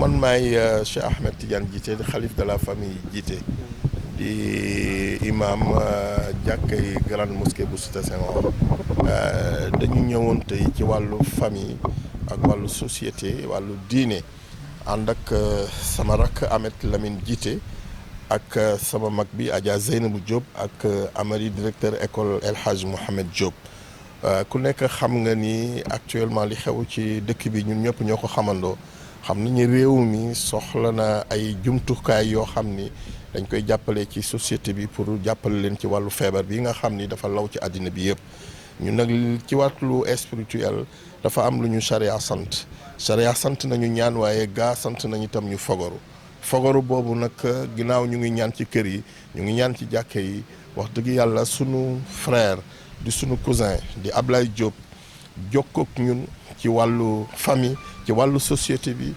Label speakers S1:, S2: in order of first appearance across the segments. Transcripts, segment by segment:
S1: man maay Cheikh Ahmed Tidiane Djité di xalif de la famille Djité di imam jàkkay grande mosquée bu Cité Senghor. Dañu ñëwoon tey ci wàllu famille ak wàllu société wàllu diine ànd ak sama rakk Ahmed Lamine Djité ak sama mag bi Adja Zeynabou Diop ak Amary directeur école El Hadj Mohamed Diop. Ku nekk xam nga ni actuellement li xew ci dëkk bi ñun ñëpp ñoo ko xamandoo xam nañu réew mi soxla na ay jumtukaay yoo xam ni dañ koy jàppale ci société bi pour jàppale leen ci wàllu feebar bi nga xam ni dafa law ci àddina bi yëpp. ñun nag ci wàllu spirituel dafa am lu ñu charia sant nañu ñaan waaye gaa sant nañu itam ñu fogoru boobu nag ginnaaw ñu ngi ñaan ci kër yi ñu ngi ñaan ci jàkke yi wax dëgg yàlla sunu frère di sunu cousin di Ablaye Diop jokkook ñun ci wàllu famille ci wàllu société bi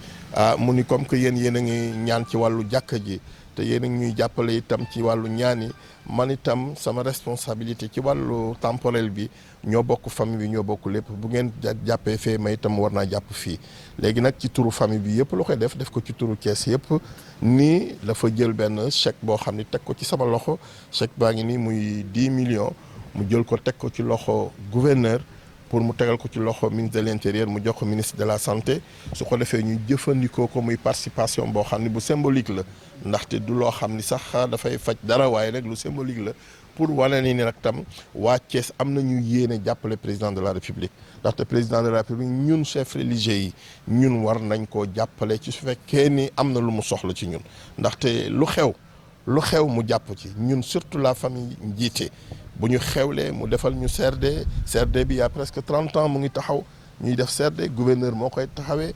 S1: mu ni comme que yéen a ngi ñaan ci wàllu jàkka ji te yéen a ngi ñuy jàppale itam ci wàllu ñaan yi man itam sama responsabilité ci wàllu temporel bi ñoo bokk famille bi ñoo bokk lépp bu ngeen jàppee fee may itam war naa jàpp fii léegi nag ci turu famille bi yëpp lu koy def ko ci turu Thiès yëpp nii dafa jël benn chèque boo xam ni teg ko ci sama loxo chèque baa ngi nii muy 10 millions mu jël ko teg ko ci loxo gouverneur pour mu tegal ko ci loxo ministre de l'intérieur mu jox ko ministre de la santé su ko defee ñu jëfandikoo ko muy participation boo xam ni bu symbolique la ndaxte du loo xam ni sax dafay faj dara waaye rek lu symbolique la pour wane ni nag tam waa Thiès am nañu yéene jàppale président de la république ndaxte président de la république ñun chef religieux yi ñun war nañ koo jàppale ci su fekkee ni am na lu mu soxla ci ñun ndaxte lu xew mu jàpp ci ñun surtout la famille Djité bu ñu xewlee mu defal ñu CRD bi y a presque 30 ans mu ngi taxaw ñuy def CRD gouverneur moo koy taxawee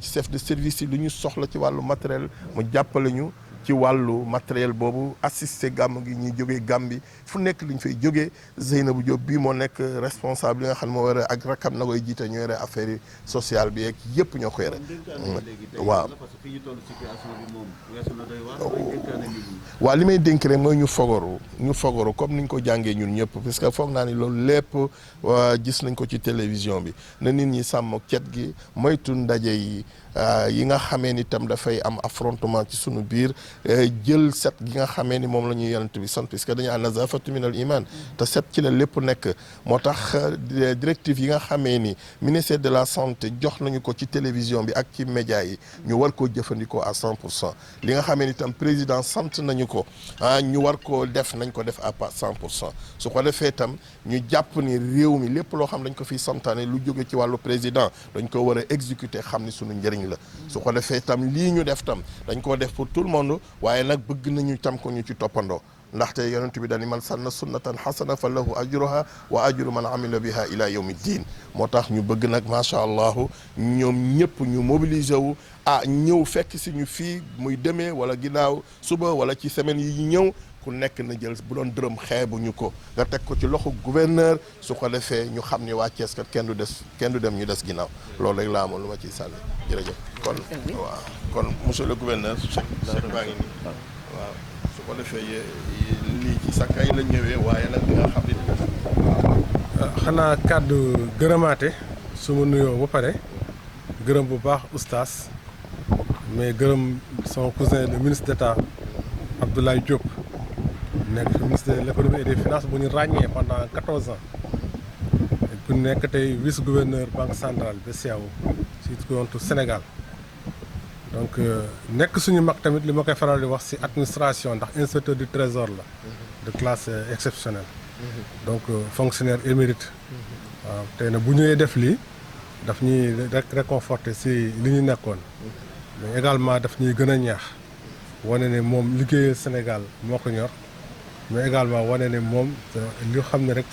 S1: chef de service yi lu ñu soxla ci wàllu matériel mu jàppale ñu ci wàllu matériel boobu assisté gàmm gi ñuy jógee Gàmbi fu nekk li ñu fay jógee Zeynabou Diop bii moo nekk responsable yi nga xam ne moo yore ak rakam na koy jiite ñoo yore affaire sociale bi yeeg yëpp ñoo ko yore. waaw waaw li may dénk rek mooy ñu fogoru comme niñ ko jàngee ñun ñëpp parce que foog naa ni loolu lépp gis nañ ko ci télévision bi na nit ñi sàmm cet gi moytu ndaje yi nga xamee ni tam dafay am affrontement ci sunu biir jël set gi nga xamee ni moom la ñuy yonent bi sant parce que dañu an-nazafatu min al iman te set ci la lépp nekk moo tax directive yi nga xamee ni ministère de la santé jox nañu ko ci télévision bi ak ci média yi ñu war koo jëfandikoo à 100% li nga xamee ni tam président sant nañu ko ñu war koo def nañ ko def à 100% su ko defee tam ñu jàpp ni réew mi lépp loo xam dañ ko fiy santaane lu jóge ci wàllu président dañ ko war a exécuter xam ni sunu njëriñ la su ko defee tam lii ñu def tam dañ koo def pour tout le monde waaye nag bëgg nañu tam ko ñu ci toppandoo ndaxte yonent bi dañu man sanna sunnatan hasana fa lahu ajruha wa ajru man amila biha ila yawmi ddin moo tax ñu bëgg nag macha allah ñoom ñëpp ñu mobiliser wu ñëw fekk si ñu fii muy demee wala ginnaaw suba wala ci semaine yi ñëw ku nekk na jël bu doon dërëm xeebuñu ko nga teg ko ci loxo gouverneur su ko defee ñu xam ni waa Thiès kat kenn du dem ñu des ginnaaw loolu rek laa amoon lu ma ciy sànni jërëjëf kon monsieur le gouverneur chèque baa ngi nii waaw su ko defee lii ci sa kay la ñëwee waaye nag nga xam ni
S2: xanaa kàddu gërëmaate su ma nuyoo ba pare gërëm bu baax oustaz mais gërëm son cousin le ministre d'État Abdoulaye Diop nekk fi ministre de l'économie et des finances bu ñu ràññee pendant 14 ans bu nekk tey vice gouverneur banque centrale BCEAO ci compte Sénégal donc nekk suñu mag tamit li ma koy faral di wax ci administration ndax inspecteur du trésor la de classe exceptionnelle donc fonctionnaire émérite waaw tey na bu ñëwee def lii daf ñuy rek réconforter ci li ñu nekkoon mais également daf ñuy gën a ñaax wane ne moom liggéeyal Sénégal moo ko ñor mais également wane ne moom li xam ne rek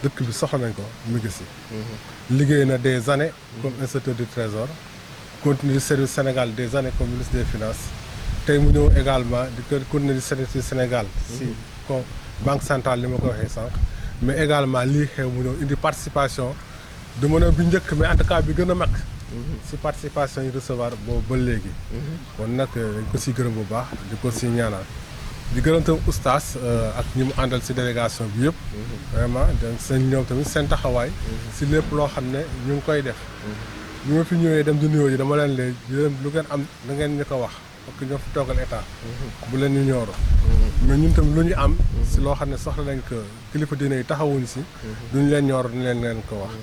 S2: dëkk bi soxla nañ ko mu ngi ci liggéey na des années comme inspecteur du trésor continue di service Sénégal des années comme ministre des finances tey mu ñëw également di continuer di service Sénégal si comme banque centrale li ma ko waxee sànq mais également lii xew mu ñëw indi participation du mën a bi njëkk mais en tout cas bi gën a mag si participation yi recevoir boobu ba léegi kon nag dañ ko si gërëm bu baax di ko si ñaanal di gërëm tam oustaz ak ñi mu àndal si délégation bi yëpp vraiment donc seen ñoom tamit seen taxawaay si lépp loo xam ne ñu ngi koy def bi ma fi ñëwee dem di nuyoo ji dama leen leen lu ngeen am da ngeen ñu ko wax parce que ñoo fi toogal état bu leen ñu ñooro mais ñun tamit lu ñu am si loo xam ne soxla nañ ko kilifa diine yi taxawuñ si duñ leen ñooro duñ leen ko wax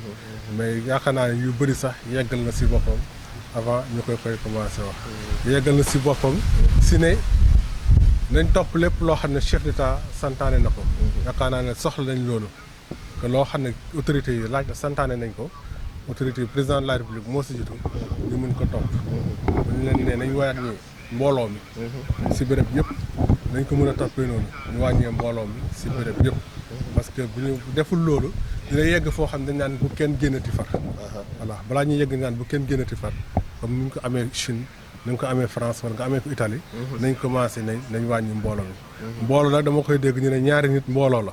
S2: mais yaakaar naa ne yu bëri sax yeggal na si boppam avant ñu koy commencé wax yeggal na si boppam si ne nañ topp lépp loo xam ne chef d'état santaane na ko yaakaar naa ne soxla nañ loolu que loo xam ne autorités yi laaj santaane nañ ko autorité yi président de la république moo si jiitu ñu mun ko topp dañu leen ne nañ wàññi mbooloo mi si béréb yëpp nañ ko mën a toppee noonu ñu wàññee mbooloo mi si béréb yëpp parce que bu ñu deful loolu dina yegg foo xam ne dañ naan bu kenn génnati far voilà balaa ñuy yegg naan bu kenn génnati far comme ni ñu ko amee Chine ni nga ko amee France wala nga amee ko Italie nañ commencé nañ wàññi mbooloo mi mbooloo nag dama koy dégg ñu ne ñaari nit mbooloo la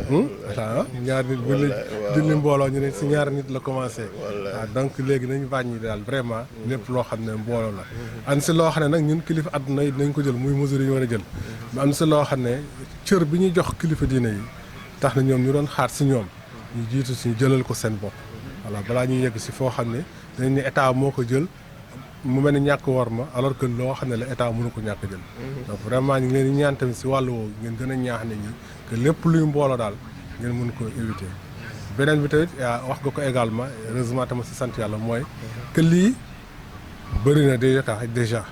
S2: voilà ñaari nit bu ñu julli mbooloo ñu ne si ñaari nit la commencé waaw donc léegi nañ wàññi daal vraiment lépp loo xam ne mbooloo la am si loo xam ne nag ñun kilifa àdduna yi dinañ ko jël muy mesures yi ñu war a jël mais am si loo xam ne cër bi ñuy jox kilifa diine yi tax na ñoom ñu doon xaar si ñoom ñu jiitu si jëlal ko seen bopp voilà balaa ñuy yegg si foo xam ne dañ ne état moo ko jël mu mel ni ñàkk war ma alors que loo xam ne la état mënu ko ñàkk jël donc vraiment ñu ngi leen di ñaan tamit si wàllu woowu ngeen gën a ñaax nit ñi que lépp luy mbooloo daal ngeen mën ko éviter beneen bi tamit wax nga ko également heureusement tamit si sant yàlla mooy que lii bëri na déjà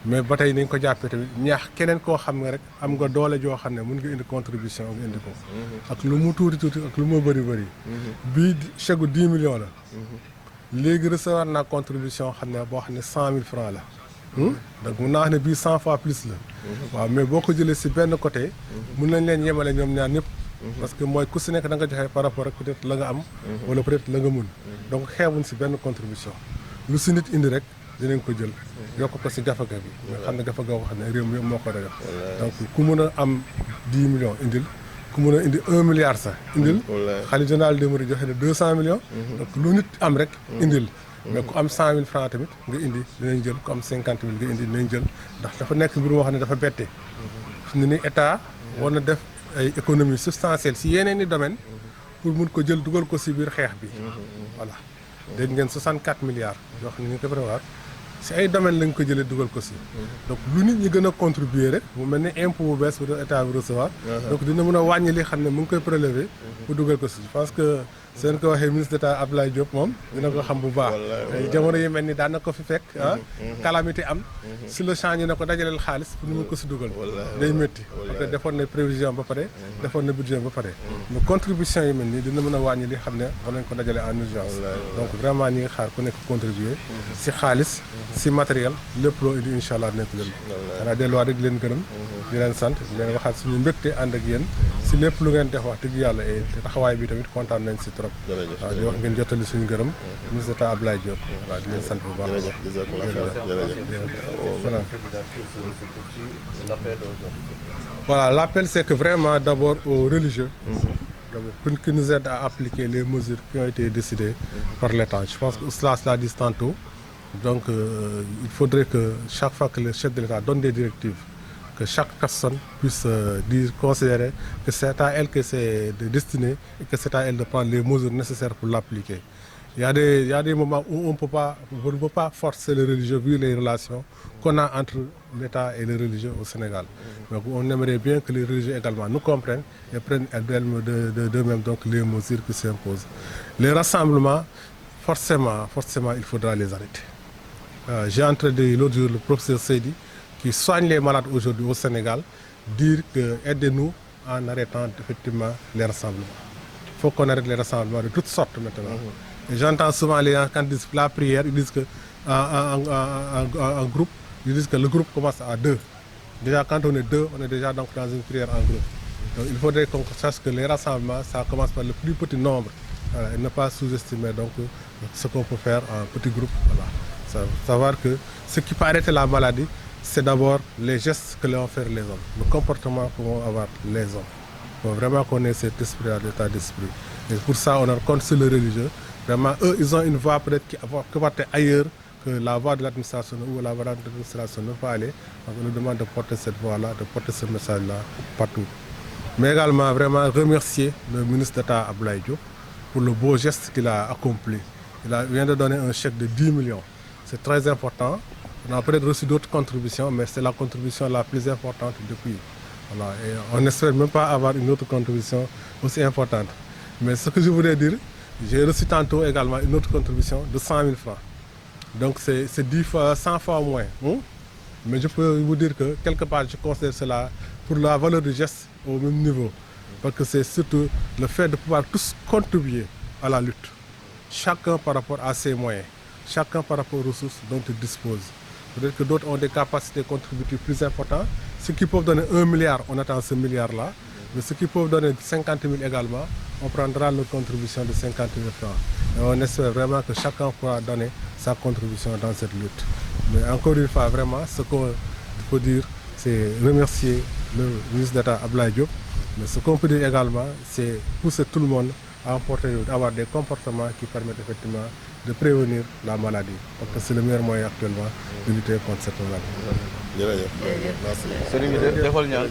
S2: mais ba tey nañ ko jàppee tamit ñaax keneen koo xam ne rek am nga doole joo xam ne mën nga indi contribution nga indi ko ak lu mu tuuti ak lu mu bëri bii chèque 10 millions la léegi recevoir naa contribution xam ne boo xam ne 100 000 francs la donc mun naa wax ne bii 100 fois plus la waaw mais boo ko jëlee si benn côté mun nañ leen yemale ñoom ñaar ñëpp parce que mooy ku si nekk da nga joxe par rapport ak peut-être la nga am wala peut-être la nga mun donc xeebuñ si benn contribution lu si nit indi rek dinañ ko jël yokk ko si gafaga bi nga xam ne gafaga boo xam ne réew mi yëpp moo ko def donc ku mun a am 10 millions indil ku mën a indi 1 milliard sax indil xalifa général des mourides joxe ne 200 millions donc lu nit am rek indil mais ku am 100 000 francs tamit nga indi dinañ jël ku am 50 000 nga indi dinañ jël ndax dafa nekk mbir moo xam ne dafa bette fi ne ni état war na def ay économie substantielle si yeneen i domaine pour mun ko jël dugal ko si biir xeex bi voilà dégg ngeen 64 milliards yoo xam ne ñu ngi ko prévoir si ay domaine lañ ko jëlee dugal ko si donc lu nit ñi gën a contribuer rek mu mel ni impôt bu bees bu doon état bi recevoir donc dina mën a wàññi li xam ne mu ngi koy prélever pour dugal ko si je pense que seen ko waxee ministre d'état Abdoulaye Diop moom dina ko xam bu baax jamono yi mel ni daan na ko fi fekk calamité am si le champ ñu ne ko dajaleel xaalis pour ñu mën ko si dugal day métti parce que defoon na prévision ba pare defoon na budget ba pare mais contribution yi mel nii dina mën a wàññi li xam ne war nañ ko dajale en urgence donc vraiment ñi ngi xaar ku nekk contribuer si xaalis si matériel lépp loo indi incha allah dinañ ko jël xanaa delluwaat rek di leen gërëm di leen sant di leen waxaat suñu mbégte ànd ak yéen si lépp lu ngeen def wax dëgg yàlla et taxawaay bi tamit kontaan nañ si trop waaw di wax ngeen jottali suñu gërëm ministre d'État Abdoulaye Diop waaw di leen sant bu baax voilà l'appel c'est que vraiment d'abord aux religieux qui nous aident à appliquer les mesures qui ont été décidées par l'État. Je pense que cela l'a dit tantôt. Donc il faudrait que chaque fois que le chef de l'État donne des directives, que chaque personne puisse considérer que c'est à elle que c'est destiné et que c'est à elle de prendre les mesures nécessaires pour l'appliquer. Il y a des moments où on ne peut pas forcer les religieux vu les relations qu'on a entre l'État et les religieux au Sénégal. Donc on aimerait bien que les religieux également nous comprennent et prennent d'eux-mêmes donc les mesures qui s'imposent. Les rassemblements, forcément, il faudra les arrêter. J'ai entendu l'autre jour le professeur Seydi qui soigne les malades aujourd'hui au Sénégal dire que aidez-nous en arrêtant effectivement les rassemblements. Il faut qu'on arrête les rassemblements de toutes sortes maintenant. Et j'entends souvent les gens quand ils disent la prière, ils disent que en groupe, ils disent que le groupe commence à 2. Déjà quand on est 2, on est déjà donc dans une prière en groupe. Donc il faudrait qu'on sache que les rassemblements, ça commence par le plus petit nombre. Voilà, et ne pas sous-estimer donc ce qu'on peut faire en petit groupe. Voilà. Savoir que ce qui peut arrêter la maladie, c'est d'abord les gestes que vont faire les hommes, le comportement que vont avoir les hommes. Il faut vraiment qu'on ait cet esprit à l'état d'esprit. Et pour ça, on compte sur les religieux. Vraiment, eux, ils ont une voix peut-être qui va être ailleurs que la voix de l'administration ou la voix de l'administration ne peut aller. Donc on nous demande de porter cette voix-là, de porter ce message-là partout. Mais également, vraiment remercier le ministre d'État Abdoulaye Diop pour le beau geste qu'il a accompli. vient de donner un chèque de 10 millions. C'est très important. On a peut-être reçu d'autres contributions, mais c'est la contribution la plus importante depuis. Voilà. Et on n'espère même pas avoir une autre contribution aussi importante. Mais ce que je voulais dire, j'ai reçu tantôt également une autre contribution de 100 000 francs. Donc c'est 100 fois moins. Mais je peux vous dire que quelque part, je considère cela pour la valeur du geste au même niveau. Parce que c'est surtout le fait de pouvoir tous contribuer à la lutte. Chacun par rapport à ses moyens, chacun par rapport aux ressources dont il dispose. Peut-être que d'autres ont des capacités contributives plus importantes. Ceux qui peuvent donner 1 milliard, on attend ce milliard-là. Mais ceux qui peuvent donner 50 000 également, on prendra notre contribution de 50 000 francs. Et on espère vraiment que chacun pourra donner sa contribution dans cette lutte. Mais encore une fois, vraiment, ce qu'on peut dire, c'est remercier le ministre d'État Abdoulaye Diop. Mais ce qu'on peut dire également, c'est pousser tout le monde à avoir des comportements qui permettent effectivement de prévenir la maladie. Parce que c'est le meilleur moyen actuellement de lutter contre cette maladie.
S1: jërëjëf.
S3: sëriñ bi defal ñaan